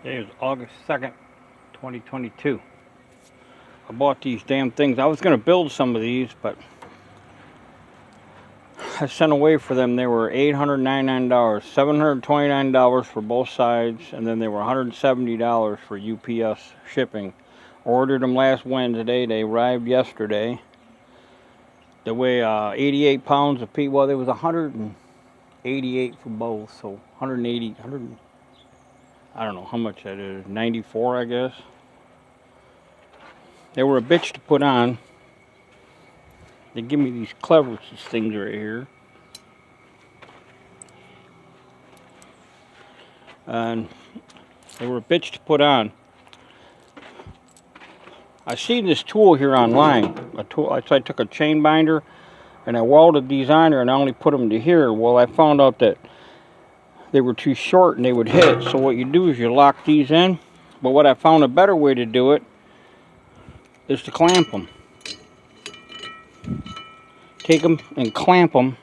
Today is August 2nd, 2022. I bought these damn things. I was going to build some of these, but I sent away for them. They were $899, $729 for both sides, and then they were $170 for UPS shipping. Ordered them last Wednesday. They arrived yesterday. They weigh 88 pounds apiece. Well, there was 188 for both, so 180, I don't know how much that is, 94 I guess. They were a bitch to put on. They give me these clever things right here. And they were a bitch to put on. I seen this tool here online. So I took a chain binder and I welded these on there and I only put them to here. Well, I found out that they were too short and they would hit. So what you do is you lock these in. But what I found a better way to do it is to clamp them. Take them and clamp them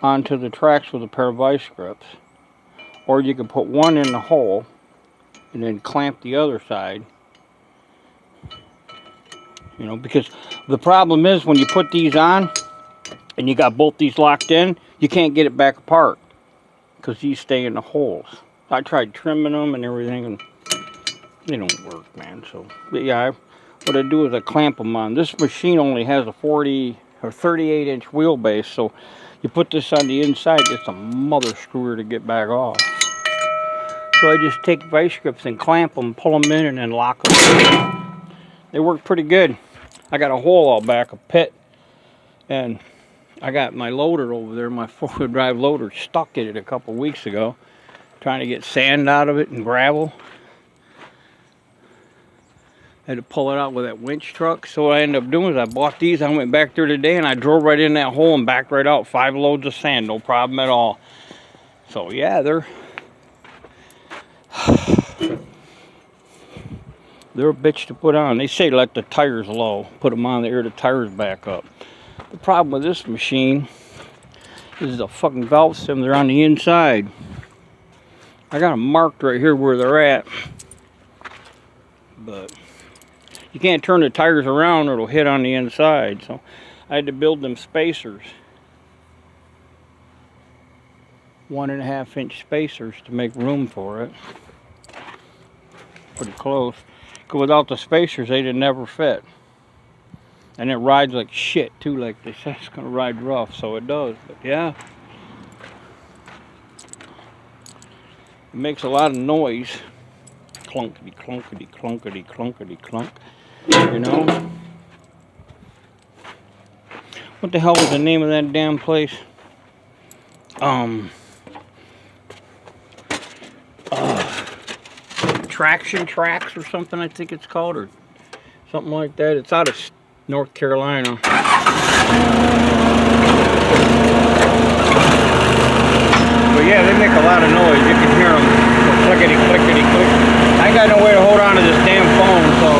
onto the tracks with a pair of vice grips. Or you can put one in the hole and then clamp the other side. You know, because the problem is when you put these on and you got both these locked in, you can't get it back apart because these stay in the holes. I tried trimming them and everything and they don't work, man. So, but yeah, what I do is I clamp them on. This machine only has a 40 or 38 inch wheelbase, so you put this on the inside, it's a mother screwer to get back off. So I just take vice grips and clamp them, pull them in, and then lock them. They work pretty good. I got a hole out back, a pit, and I got my loader over there, my 4-wheel drive loader, stuck in it a couple weeks ago, trying to get sand out of it and gravel. I had to pull it out with that winch truck. So what I ended up doing is I bought these. I went back there today and I drove right in that hole and backed right out. 5 loads of sand, no problem at all. So yeah, they're a bitch to put on. They say let the tires low, put them on the air, the tires back up. The problem with this machine is the fucking valve stem. They're on the inside. I got them marked right here where they're at, but you can't turn the tires around or it'll hit on the inside. So I had to build them spacers, 1.5 inch spacers to make room for it. Pretty close. Because without the spacers, they'd never fit. And it rides like shit too, like they said it's gonna ride rough, so it does. But yeah, it makes a lot of noise. Clunkety, clunkety, clunkety, clunkety, clunk. You know? What the hell was the name of that damn place? TractionTracks or something, I think it's called, or something like that. It's out of North Carolina. But yeah, they make a lot of noise. You can hear them clickety, clickety, click. I ain't got no way to hold on to this damn phone, so.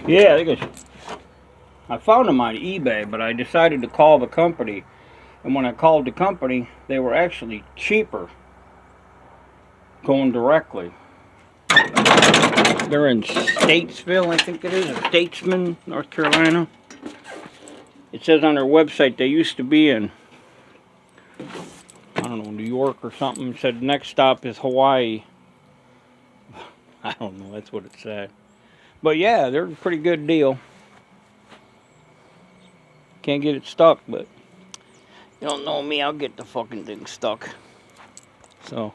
Yeah, I found them on eBay, but I decided to call the company. And when I called the company, they were actually cheaper going directly. They're in Statesville, I think it is, or Statesman, North Carolina. It says on their website they used to be in, I don't know, New York or something. It said next stop is Hawaii. I don't know, that's what it said. But yeah, they're a pretty good deal. Can't get it stuck, but you don't know me, I'll get the fucking thing stuck. So,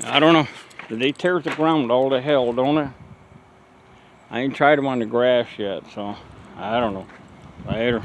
I don't know. They tears the ground all to hell, don't it? I ain't tried them on the grass yet, so I don't know. Later.